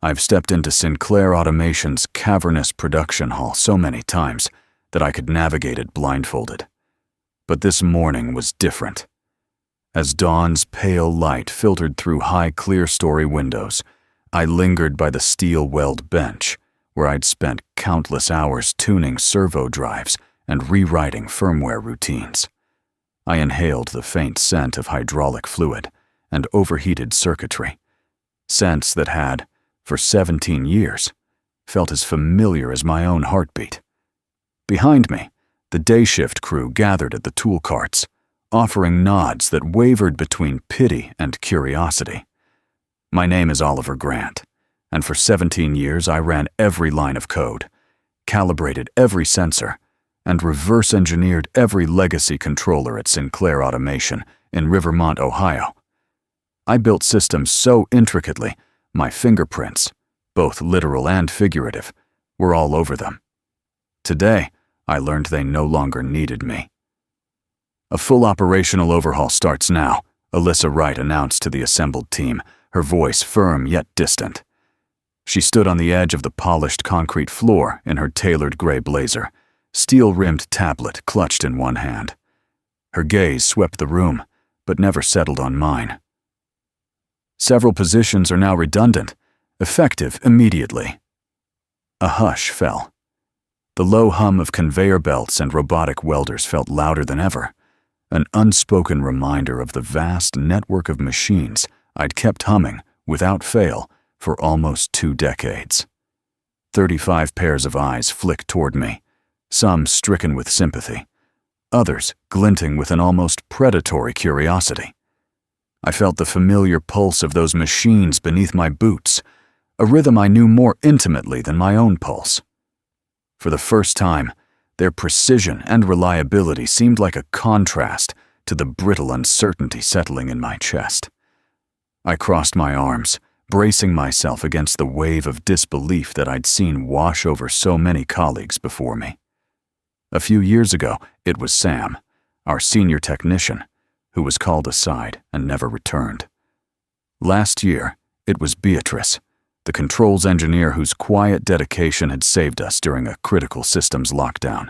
I've stepped into Sinclair Automation's cavernous production hall so many times that I could navigate it blindfolded. But this morning was different. As dawn's pale light filtered through high clear-story windows, I lingered by the steel-weld bench where I'd spent countless hours tuning servo drives and rewriting firmware routines. I inhaled the faint scent of hydraulic fluid and overheated circuitry, scents that had, for 17 years, felt as familiar as my own heartbeat. Behind me, the day shift crew gathered at the tool carts, offering nods that wavered between pity and curiosity. My name is Oliver Grant, and for 17 years I ran every line of code, calibrated every sensor, and reverse-engineered every legacy controller at Sinclair Automation in Rivermont, Ohio. I built systems so intricately, my fingerprints, both literal and figurative, were all over them. Today, I learned they no longer needed me. "A full operational overhaul starts now," Alyssa Wright announced to the assembled team, her voice firm yet distant. She stood on the edge of the polished concrete floor in her tailored gray blazer, steel-rimmed tablet clutched in one hand. Her gaze swept the room, but never settled on mine. "Several positions are now redundant, effective immediately." A hush fell. The low hum of conveyor belts and robotic welders felt louder than ever, an unspoken reminder of the vast network of machines I'd kept humming, without fail, for almost 2 decades. 35 pairs of eyes flicked toward me, some stricken with sympathy, others glinting with an almost predatory curiosity. I felt the familiar pulse of those machines beneath my boots, a rhythm I knew more intimately than my own pulse. For the first time, their precision and reliability seemed like a contrast to the brittle uncertainty settling in my chest. I crossed my arms, bracing myself against the wave of disbelief that I'd seen wash over so many colleagues before me. A few years ago, it was Sam, our senior technician, who was called aside and never returned. Last year, it was Beatrice, the controls engineer whose quiet dedication had saved us during a critical systems lockdown.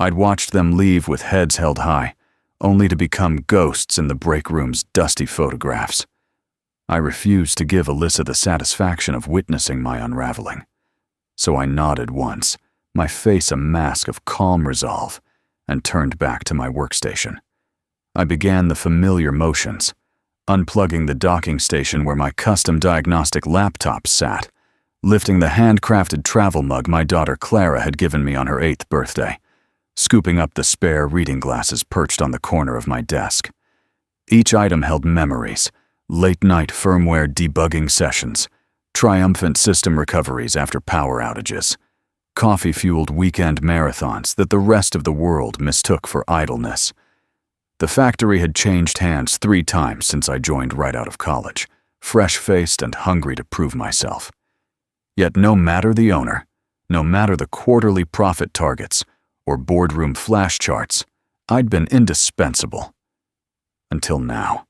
I'd watched them leave with heads held high, only to become ghosts in the break room's dusty photographs. I refused to give Alyssa the satisfaction of witnessing my unraveling. So I nodded once, my face a mask of calm resolve, and turned back to my workstation. I began the familiar motions, unplugging the docking station where my custom diagnostic laptop sat, lifting the handcrafted travel mug my daughter Clara had given me on her 8th birthday, scooping up the spare reading glasses perched on the corner of my desk. Each item held memories, late-night firmware debugging sessions, triumphant system recoveries after power outages, coffee-fueled weekend marathons that the rest of the world mistook for idleness. The factory had changed hands 3 times since I joined right out of college, fresh-faced and hungry to prove myself. Yet no matter the owner, no matter the quarterly profit targets or boardroom flash charts, I'd been indispensable. Until now.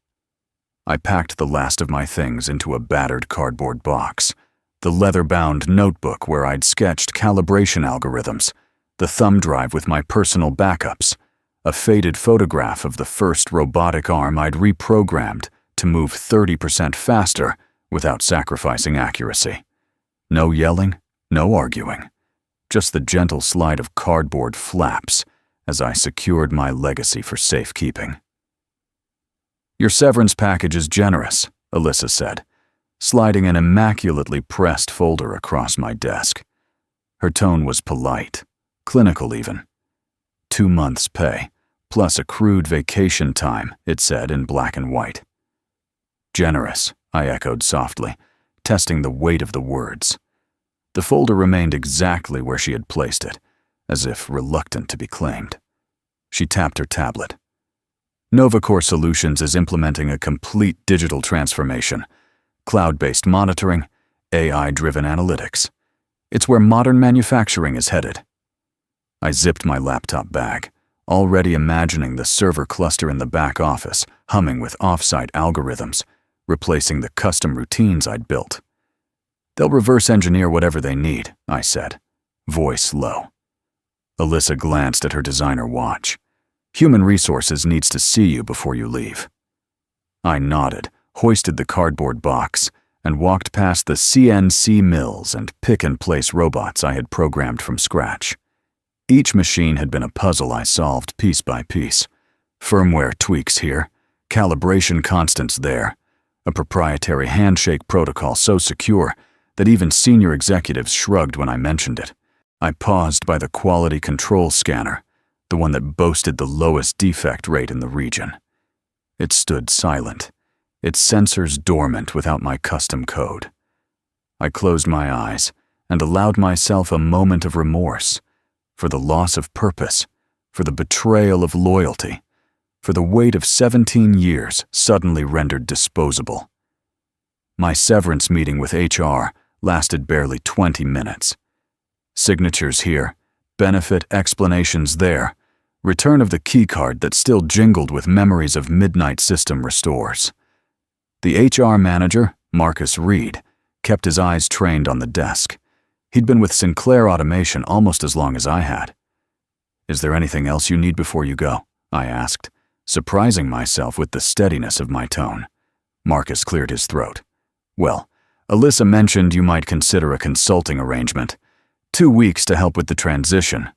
I packed the last of my things into a battered cardboard box, the leather-bound notebook where I'd sketched calibration algorithms, the thumb drive with my personal backups, a faded photograph of the first robotic arm I'd reprogrammed to move 30% faster without sacrificing accuracy. No yelling, no arguing, just the gentle slide of cardboard flaps as I secured my legacy for safekeeping. "Your severance package is generous," Alyssa said, sliding an immaculately pressed folder across my desk. Her tone was polite, clinical even. 2 months' pay, plus accrued vacation time, it said in black and white. "Generous," I echoed softly, testing the weight of the words. The folder remained exactly where she had placed it, as if reluctant to be claimed. She tapped her tablet. "NovaCore Solutions is implementing a complete digital transformation, cloud-based monitoring, AI-driven analytics. It's where modern manufacturing is headed." I zipped my laptop bag, already imagining the server cluster in the back office humming with off-site algorithms, replacing the custom routines I'd built. They'll reverse engineer whatever they need, I said, voice low. Alyssa glanced at her designer watch. Human Resources needs to see you before you leave. I nodded, hoisted the cardboard box, and walked past the CNC mills and pick-and-place robots I had programmed from scratch. Each machine had been a puzzle I solved piece by piece. Firmware tweaks here, calibration constants there, a proprietary handshake protocol so secure that even senior executives shrugged when I mentioned it. I paused by the quality control scanner, the one that boasted the lowest defect rate in the region. It stood silent, its sensors dormant without my custom code. I closed my eyes and allowed myself a moment of remorse for the loss of purpose, for the betrayal of loyalty, for the weight of 17 years suddenly rendered disposable. My severance meeting with HR lasted barely 20 minutes. Signatures here, benefit explanations there, return of the keycard that still jingled with memories of midnight system restores. The HR manager, Marcus Reed, kept his eyes trained on the desk. He'd been with Sinclair Automation almost as long as I had. "Is there anything else you need before you go?" I asked, surprising myself with the steadiness of my tone. Marcus cleared his throat. "Well, Alyssa mentioned you might consider a consulting arrangement. 2 weeks to help with the transition,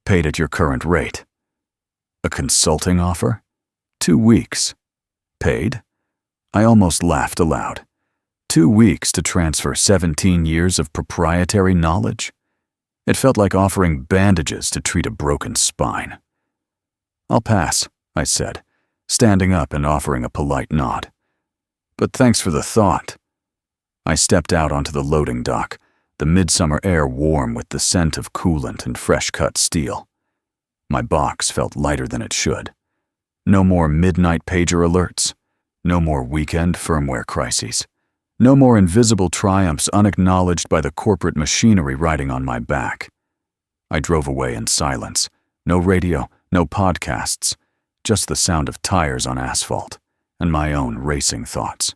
paid at your current rate." "A consulting offer? 2 weeks? Paid?" I almost laughed aloud. 2 weeks to transfer 17 years of proprietary knowledge? It felt like offering bandages to treat a broken spine. "I'll pass," I said, standing up and offering a polite nod. "But thanks for the thought." I stepped out onto the loading dock, the midsummer air warm with the scent of coolant and fresh-cut steel. My box felt lighter than it should. No more midnight pager alerts. No more weekend firmware crises. No more invisible triumphs unacknowledged by the corporate machinery riding on my back. I drove away in silence. No radio, no podcasts, just the sound of tires on asphalt and my own racing thoughts.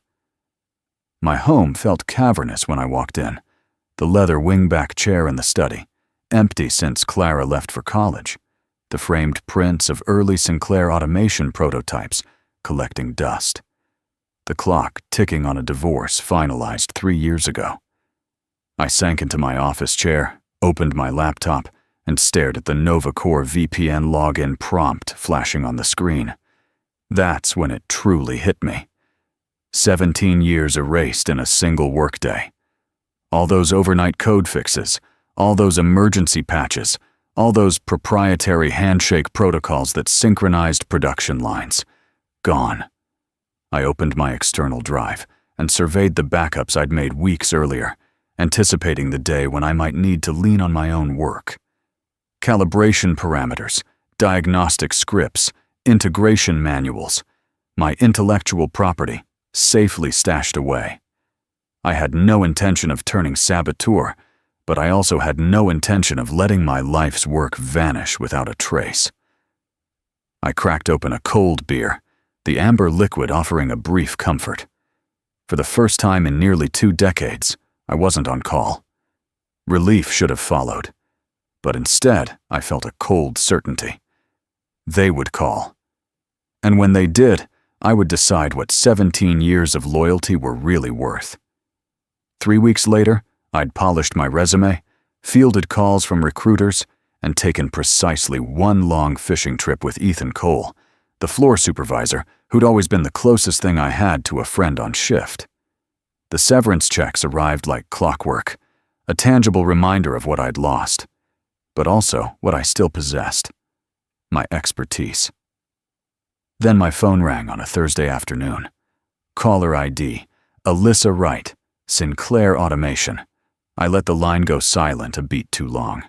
My home felt cavernous when I walked in. The leather wingback chair in the study, empty since Clara left for college. The framed prints of early Sinclair Automation prototypes collecting dust. The clock ticking on a divorce finalized 3 years ago. I sank into my office chair, opened my laptop, and stared at the NovaCore VPN login prompt flashing on the screen. That's when it truly hit me. 17 years erased in a single workday. All those overnight code fixes, all those emergency patches, all those proprietary handshake protocols that synchronized production lines. Gone. I opened my external drive and surveyed the backups I'd made weeks earlier, anticipating the day when I might need to lean on my own work. Calibration parameters, diagnostic scripts, integration manuals, my intellectual property, safely stashed away. I had no intention of turning saboteur, but I also had no intention of letting my life's work vanish without a trace. I cracked open a cold beer, the amber liquid offering a brief comfort. For the first time in nearly 2 decades, I wasn't on call. Relief should have followed, but instead I felt a cold certainty. They would call. And when they did, I would decide what 17 years of loyalty were really worth. 3 weeks later, I'd polished my resume, fielded calls from recruiters, and taken precisely 1 long fishing trip with Ethan Cole, the floor supervisor who'd always been the closest thing I had to a friend on shift. The severance checks arrived like clockwork, a tangible reminder of what I'd lost, but also what I still possessed, my expertise. Then my phone rang on a Thursday afternoon. Caller ID, Alyssa Wright, Sinclair Automation. I let the line go silent a beat too long.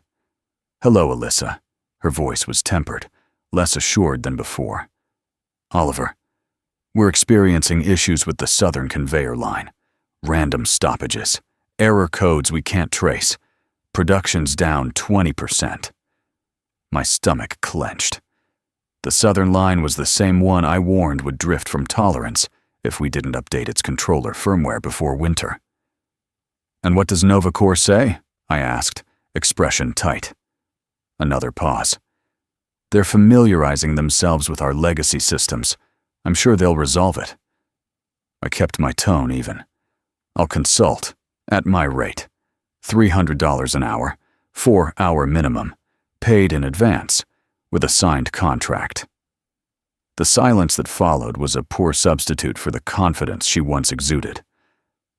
"Hello, Alyssa." Her voice was tempered, less assured than before. "Oliver, we're experiencing issues with the southern conveyor line. Random stoppages, error codes we can't trace. Production's down 20%. My stomach clenched. The southern line was the same one I warned would drift from tolerance if we didn't update its controller firmware before winter. "And what does Nova Corps say?" I asked, expression tight. Another pause. "They're familiarizing themselves with our legacy systems. I'm sure they'll resolve it." I kept my tone even. "I'll consult, at my rate. $300 an hour, 4-hour minimum, paid in advance, with a signed contract." The silence that followed was a poor substitute for the confidence she once exuded.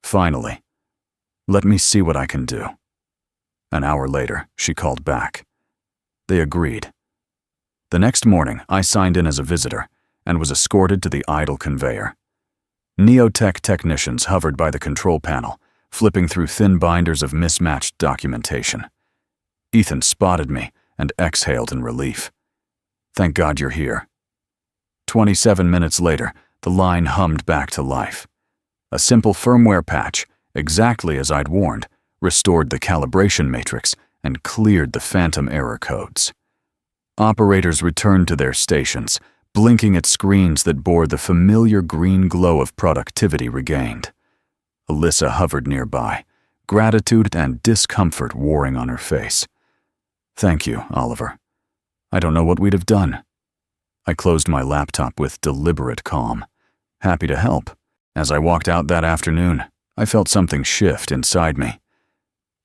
Finally, "Let me see what I can do." An hour later, she called back. They agreed. The next morning, I signed in as a visitor and was escorted to the idle conveyor. Neotech technicians hovered by the control panel, flipping through thin binders of mismatched documentation. Ethan spotted me and exhaled in relief. "Thank God you're here." 27 minutes later, the line hummed back to life. A simple firmware patch, exactly as I'd warned, restored the calibration matrix and cleared the phantom error codes. Operators returned to their stations, blinking at screens that bore the familiar green glow of productivity regained. Alyssa hovered nearby, gratitude and discomfort warring on her face. "Thank you, Oliver. I don't know what we'd have done." I closed my laptop with deliberate calm. Happy to help. As I walked out that afternoon, I felt something shift inside me.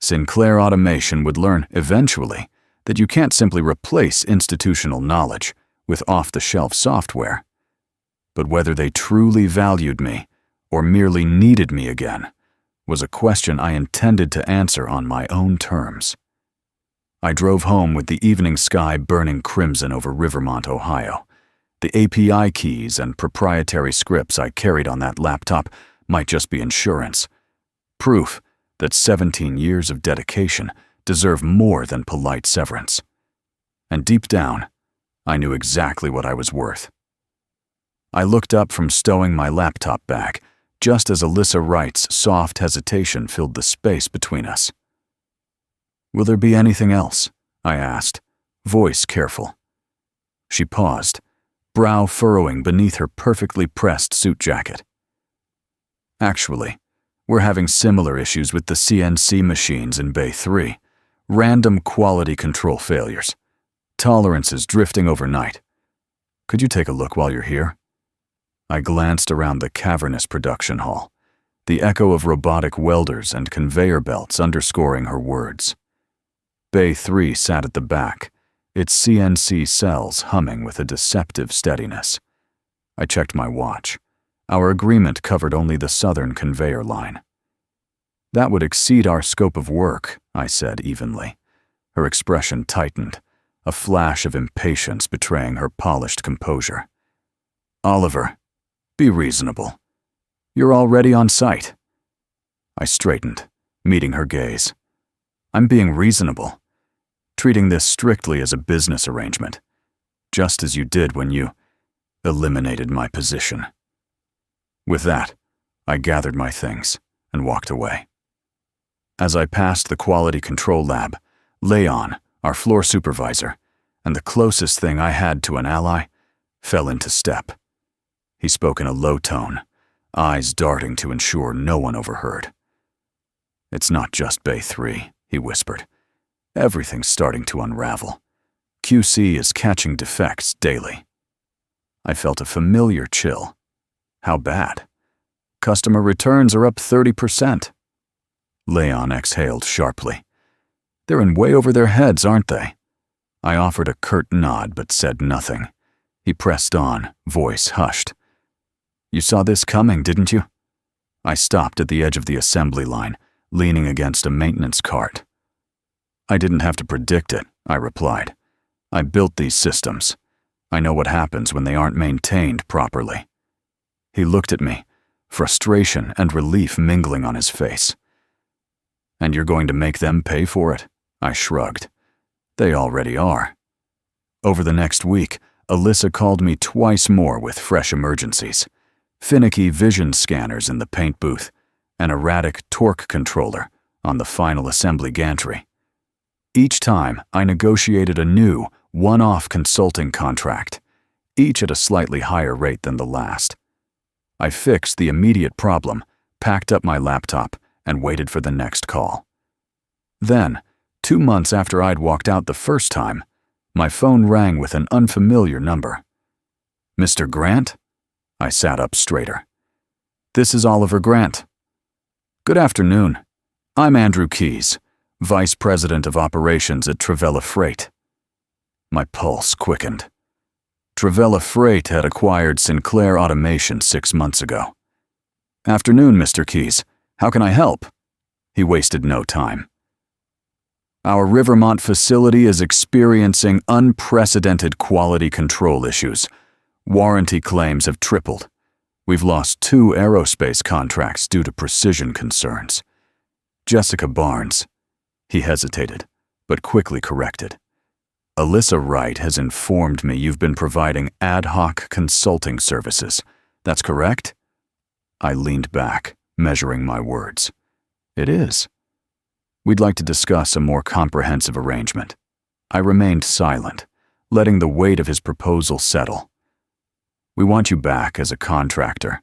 Sinclair Automation would learn eventually that you can't simply replace institutional knowledge with off-the-shelf software. But whether they truly valued me or merely needed me again was a question I intended to answer on my own terms. I drove home with the evening sky burning crimson over Rivermont, Ohio. The API keys and proprietary scripts I carried on that laptop might just be insurance. Proof that 17 years of dedication deserve more than polite severance. And deep down, I knew exactly what I was worth. I looked up from stowing my laptop bag, just as Alyssa Wright's soft hesitation filled the space between us. "Will there be anything else?" I asked, voice careful. She paused, brow furrowing beneath her perfectly pressed suit jacket. "Actually, we're having similar issues with the CNC machines in Bay 3. Random quality control failures. Tolerances drifting overnight. Could you take a look while you're here?" I glanced around the cavernous production hall, the echo of robotic welders and conveyor belts underscoring her words. Bay 3 sat at the back, its CNC cells humming with a deceptive steadiness. I checked my watch. Our agreement covered only the southern conveyor line. "That would exceed our scope of work," I said evenly. Her expression tightened, a flash of impatience betraying her polished composure. "Oliver, be reasonable. You're already on site." I straightened, meeting her gaze. "I'm being reasonable, treating this strictly as a business arrangement, just as you did when you eliminated my position." With that, I gathered my things and walked away. As I passed the quality control lab, Leon, our floor supervisor, and the closest thing I had to an ally, fell into step. He spoke in a low tone, eyes darting to ensure no one overheard. "It's not just Bay 3, he whispered. "Everything's starting to unravel. QC is catching defects daily." I felt a familiar chill. How bad? "Customer returns are up 30%. Leon exhaled sharply. "They're in way over their heads, aren't they?" I offered a curt nod but said nothing. He pressed on, voice hushed. "You saw this coming, didn't you?" I stopped at the edge of the assembly line, leaning against a maintenance cart. "I didn't have to predict it," I replied. "I built these systems. I know what happens when they aren't maintained properly." He looked at me, frustration and relief mingling on his face. "And you're going to make them pay for it?" I shrugged. "They already are." Over the next week, Alyssa called me twice more with fresh emergencies. Finicky vision scanners in the paint booth, an erratic torque controller on the final assembly gantry. Each time, I negotiated a new, one-off consulting contract, each at a slightly higher rate than the last. I fixed the immediate problem, packed up my laptop, and waited for the next call. Then, 2 months after I'd walked out the first time, my phone rang with an unfamiliar number. "Mr. Grant?" I sat up straighter. "This is Oliver Grant." "Good afternoon. I'm Andrew Keyes, Vice President of Operations at Travella Freight." My pulse quickened. Travella Freight had acquired Sinclair Automation 6 months ago. "Afternoon, Mr. Keyes. How can I help?" He wasted no time. "Our Rivermont facility is experiencing unprecedented quality control issues. Warranty claims have tripled. We've lost 2 aerospace contracts due to precision concerns. Jessica Barnes." He hesitated, but quickly corrected. "Alyssa Wright has informed me you've been providing ad hoc consulting services. That's correct?" I leaned back, measuring my words. "It is. We'd like to discuss a more comprehensive arrangement." I remained silent, letting the weight of his proposal settle. "We want you back as a contractor.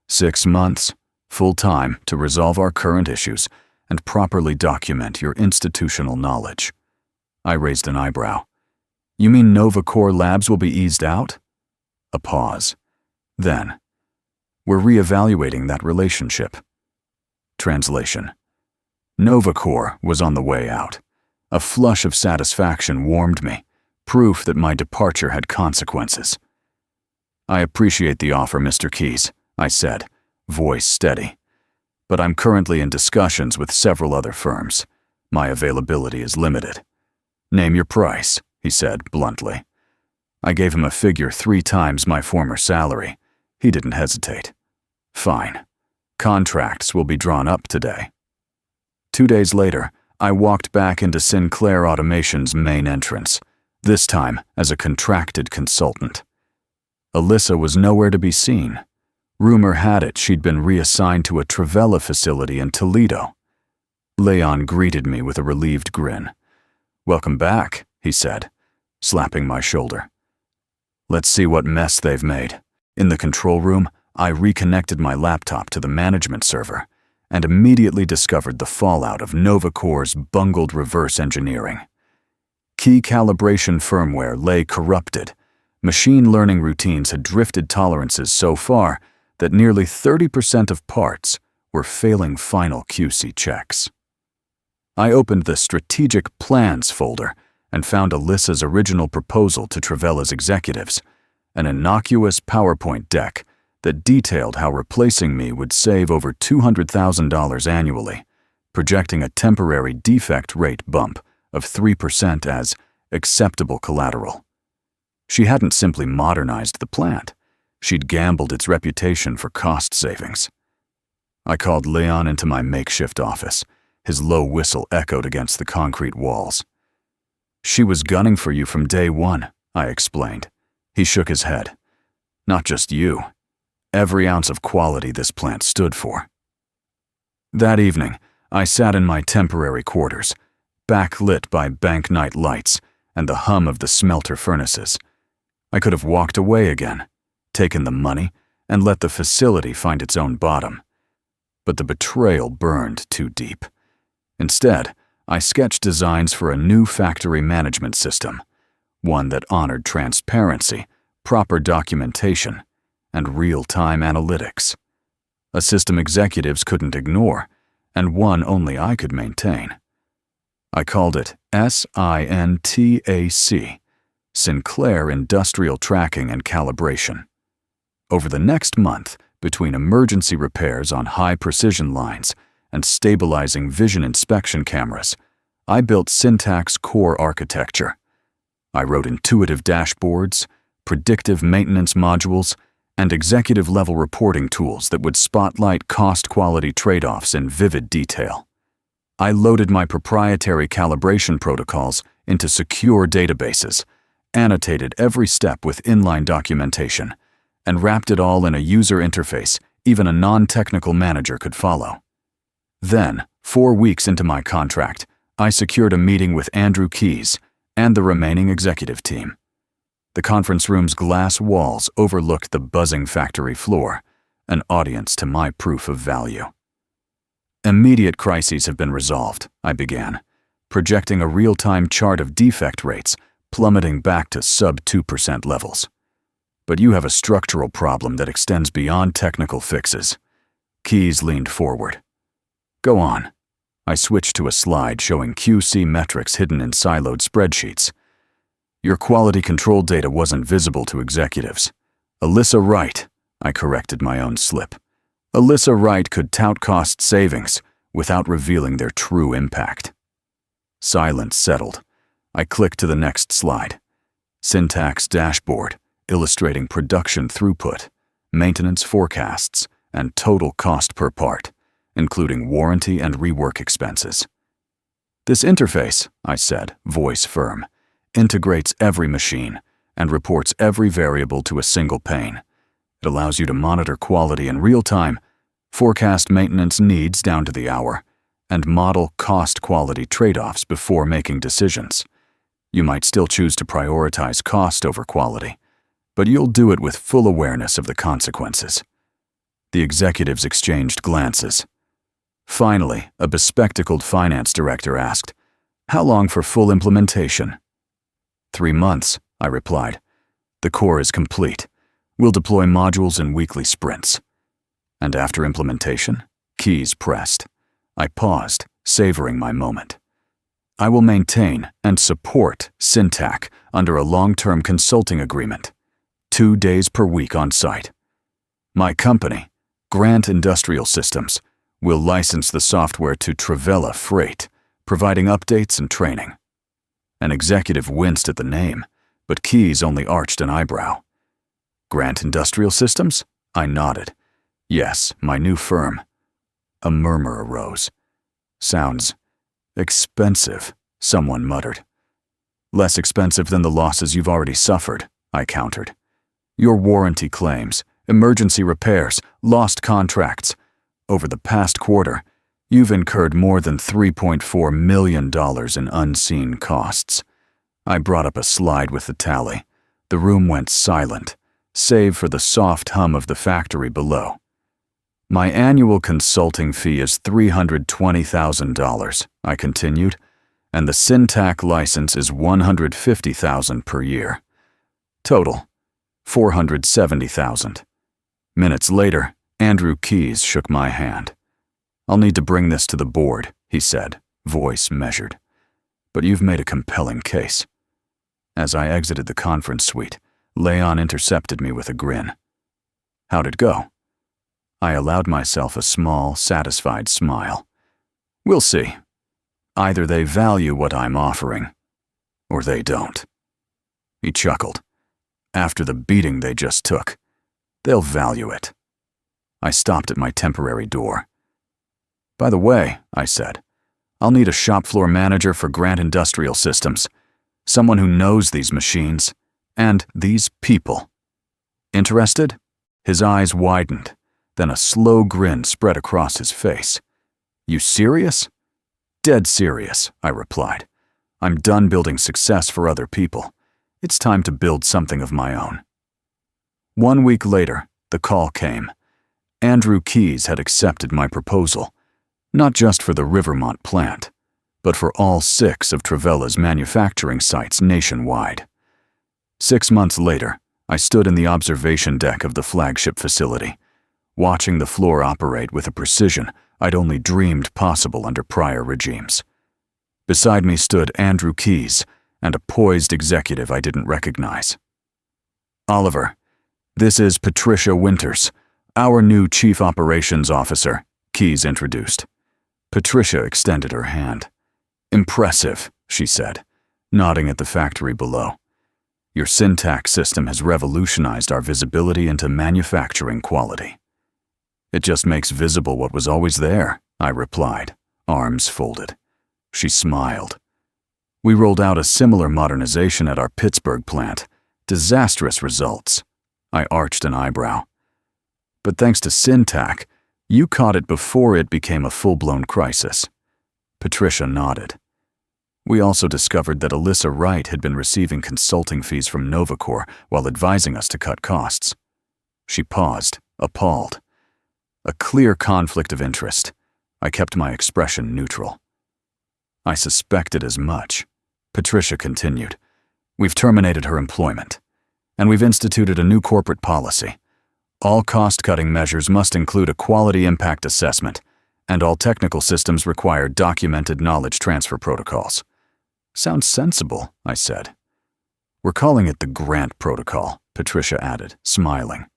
6 months, full-time, to resolve our current issues and properly document your institutional knowledge." I raised an eyebrow. "You mean Nova Core Labs will be eased out?" A pause. Then, "We're reevaluating that relationship." Translation. Nova Core was on the way out. A flush of satisfaction warmed me, proof that my departure had consequences. "I appreciate the offer, Mr. Keyes," I said, voice steady. "But I'm currently in discussions with several other firms. My availability is limited." "Name your price," he said bluntly. I gave him a figure 3 times my former salary. He didn't hesitate. "Fine. Contracts will be drawn up today." 2 days later, I walked back into Sinclair Automation's main entrance, this time as a contracted consultant. Alyssa was nowhere to be seen. Rumor had it she'd been reassigned to a Travella facility in Toledo. Leon greeted me with a relieved grin. "Welcome back," he said, slapping my shoulder. "Let's see what mess they've made." In the control room, I reconnected my laptop to the management server and immediately discovered the fallout of Nova Core's bungled reverse engineering. Key calibration firmware lay corrupted. Machine learning routines had drifted tolerances so far that nearly 30% of parts were failing final QC checks. I opened the Strategic Plans folder and found Alyssa's original proposal to Travella's executives, an innocuous PowerPoint deck that detailed how replacing me would save over $200,000 annually, projecting a temporary defect rate bump of 3% as acceptable collateral. She hadn't simply modernized the plant. She'd gambled its reputation for cost savings. I called Leon into my makeshift office. His low whistle echoed against the concrete walls. "She was gunning for you from day one," I explained. He shook his head. "Not just you. Every ounce of quality this plant stood for." That evening, I sat in my temporary quarters, backlit by bank night lights and the hum of the smelter furnaces. I could have walked away again, taken the money, and let the facility find its own bottom. But the betrayal burned too deep. Instead, I sketched designs for a new factory management system, one that honored transparency, proper documentation, and real-time analytics. A system executives couldn't ignore, and one only I could maintain. I called it SINTAC, Sinclair Industrial Tracking and Calibration. Over the next month, between emergency repairs on high-precision lines and stabilizing vision inspection cameras, I built Syntax core architecture. I wrote intuitive dashboards, predictive maintenance modules, and executive-level reporting tools that would spotlight cost-quality trade-offs in vivid detail. I loaded my proprietary calibration protocols into secure databases, annotated every step with inline documentation, and wrapped it all in a user interface even a non-technical manager could follow. Then, 4 weeks into my contract, I secured a meeting with Andrew Keyes and the remaining executive team. The conference room's glass walls overlooked the buzzing factory floor, an audience to my proof of value. Immediate crises have been resolved, I began, projecting a real-time chart of defect rates plummeting back to sub-2% levels. But you have a structural problem that extends beyond technical fixes. Keyes leaned forward. Go on. I switched to a slide showing QC metrics hidden in siloed spreadsheets. Your quality control data wasn't visible to executives. Alyssa Wright, I corrected my own slip. Alyssa Wright could tout cost savings without revealing their true impact. Silence settled. I clicked to the next slide. Syntax dashboard, illustrating production throughput, maintenance forecasts, and total cost per part, including warranty and rework expenses. This interface, I said, voice firm, integrates every machine and reports every variable to a single pane. It allows you to monitor quality in real time, forecast maintenance needs down to the hour, and model cost-quality trade-offs before making decisions. You might still choose to prioritize cost over quality, but you'll do it with full awareness of the consequences. The executives exchanged glances. Finally, a bespectacled finance director asked, "How long for full implementation?" 3 months, I replied. The core is complete. We'll deploy modules in weekly sprints. And after implementation? Keyes pressed. I paused, savoring my moment. I will maintain and support Syntac under a long-term consulting agreement, 2 days per week on site. My company, Grant Industrial Systems, will license the software to Travella Freight, providing updates and training. An executive winced at the name, but Keyes only arched an eyebrow. Grant Industrial Systems? I nodded. Yes, my new firm. A murmur arose. Sounds expensive, someone muttered. Less expensive than the losses you've already suffered, I countered. Your warranty claims, emergency repairs, lost contracts. Over the past quarter, you've incurred more than $3.4 million in unseen costs. I brought up a slide with the tally. The room went silent, save for the soft hum of the factory below. My annual consulting fee is $320,000, I continued, and the Syntac license is $150,000 per year. Total, $470,000. Minutes later, Andrew Keyes shook my hand. I'll need to bring this to the board, he said, voice measured. But you've made a compelling case. As I exited the conference suite, Leon intercepted me with a grin. How'd it go? I allowed myself a small, satisfied smile. We'll see. Either they value what I'm offering, or they don't. He chuckled. After the beating they just took, they'll value it. I stopped at my temporary door. By the way, I said, I'll need a shop floor manager for Grant Industrial Systems, someone who knows these machines and these people. Interested? His eyes widened. Then a slow grin spread across his face. You serious? Dead serious, I replied. I'm done building success for other people. It's time to build something of my own. 1 week later, the call came. Andrew Keyes had accepted my proposal, not just for the Rivermont plant, but for all 6 of Travella's manufacturing sites nationwide. 6 months later, I stood in the observation deck of the flagship facility, watching the floor operate with a precision I'd only dreamed possible under prior regimes. Beside me stood Andrew Keyes and a poised executive I didn't recognize. Oliver, this is Patricia Winters, our new Chief Operations Officer, Keyes introduced. Patricia extended her hand. Impressive, she said, nodding at the factory below. Your Syntac system has revolutionized our visibility into manufacturing quality. It just makes visible what was always there, I replied, arms folded. She smiled. We rolled out a similar modernization at our Pittsburgh plant. Disastrous results. I arched an eyebrow. But thanks to Syntac, you caught it before it became a full-blown crisis. Patricia nodded. We also discovered that Alyssa Wright had been receiving consulting fees from Novacor while advising us to cut costs. She paused, appalled. A clear conflict of interest. I kept my expression neutral. I suspected as much. Patricia continued. We've terminated her employment, and we've instituted a new corporate policy. All cost-cutting measures must include a quality impact assessment, and all technical systems require documented knowledge transfer protocols. Sounds sensible, I said. We're calling it the Grant Protocol, Patricia added, smiling.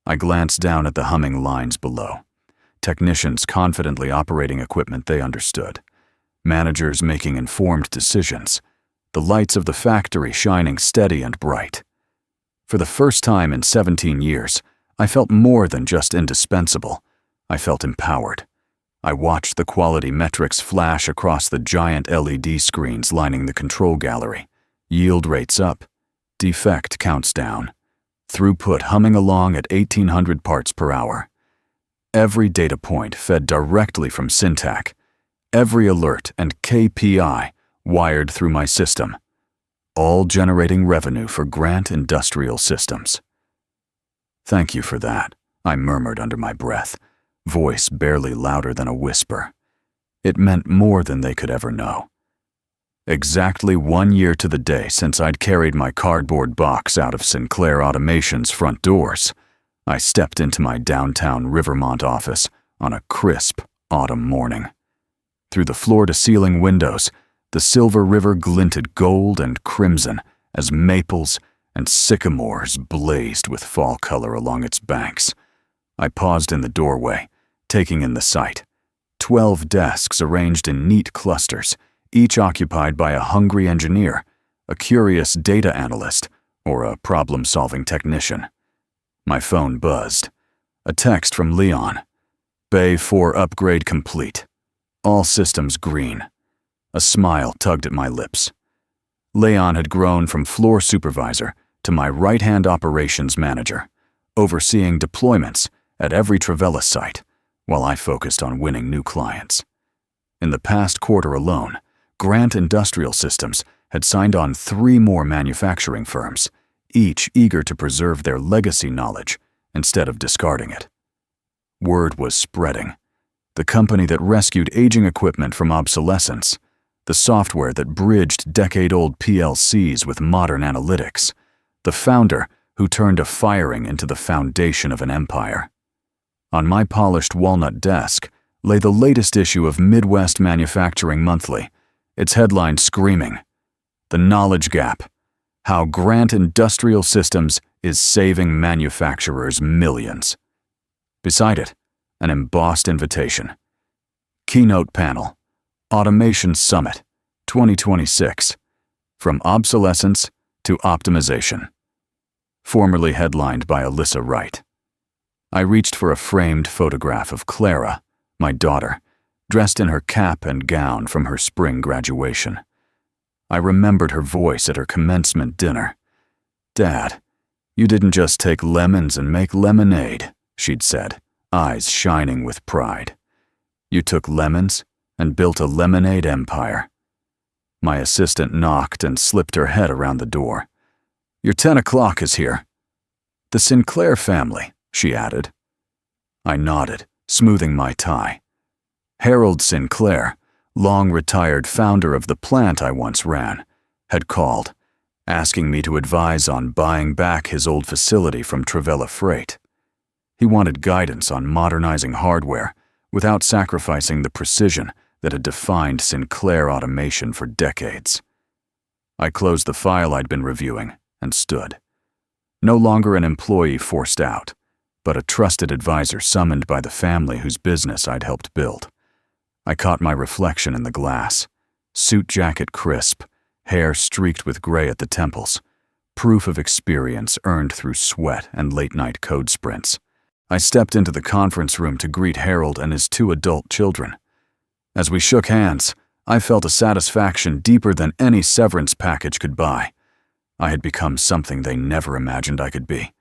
I glanced down at the humming lines below. Technicians confidently operating equipment they understood. Managers making informed decisions. The lights of the factory shining steady and bright. For the first time in 17 years, I felt more than just indispensable. I felt empowered. I watched the quality metrics flash across the giant LED screens lining the control gallery. Yield rates up. Defect counts down. Throughput humming along at 1,800 parts per hour. Every data point fed directly from Syntac. Every alert and KPI wired through my system. All generating revenue for Grant Industrial Systems. Thank you for that, I murmured under my breath, voice barely louder than a whisper. It meant more than they could ever know. Exactly 1 year to the day since I'd carried my cardboard box out of Sinclair Automation's front doors, I stepped into my downtown Rivermont office on a crisp autumn morning. Through the floor-to-ceiling windows, the Silver River glinted gold and crimson as maples and sycamores blazed with fall color along its banks. I paused in the doorway, taking in the sight. 12 desks arranged in neat clusters, each occupied by a hungry engineer, a curious data analyst, or a problem-solving technician. My phone buzzed. A text from Leon. Bay 4 upgrade complete. All systems green. A smile tugged at my lips. Leon had grown from floor supervisor to my right-hand operations manager, overseeing deployments at every Trevella site, while I focused on winning new clients. In the past quarter alone, Grant Industrial Systems had signed on 3 more manufacturing firms, each eager to preserve their legacy knowledge instead of discarding it. Word was spreading. The company that rescued aging equipment from obsolescence, the software that bridged decade-old PLCs with modern analytics, the founder who turned a firing into the foundation of an empire. On my polished walnut desk lay the latest issue of Midwest Manufacturing Monthly, its headline screaming, "The Knowledge Gap: How Grant Industrial Systems is Saving Manufacturers Millions." Beside it, an embossed invitation. Keynote panel, Automation Summit, 2026, From Obsolescence to Optimization. Formerly headlined by Alyssa Wright. I reached for a framed photograph of Clara, my daughter, dressed in her cap and gown from her spring graduation. I remembered her voice at her commencement dinner. "Dad, you didn't just take lemons and make lemonade," she'd said, eyes shining with pride. "You took lemons and built a lemonade empire." My assistant knocked and slipped her head around the door. "Your 10 o'clock is here." "The Sinclair family," she added. I nodded, smoothing my tie. Harold Sinclair, long-retired founder of the plant I once ran, had called, asking me to advise on buying back his old facility from Trevella Freight. He wanted guidance on modernizing hardware without sacrificing the precision that had defined Sinclair Automation for decades. I closed the file I'd been reviewing and stood. No longer an employee forced out, but a trusted advisor summoned by the family whose business I'd helped build. I caught my reflection in the glass, suit jacket crisp, hair streaked with gray at the temples, proof of experience earned through sweat and late-night code sprints. I stepped into the conference room to greet Harold and his 2 adult children. As we shook hands, I felt a satisfaction deeper than any severance package could buy. I had become something they never imagined I could be.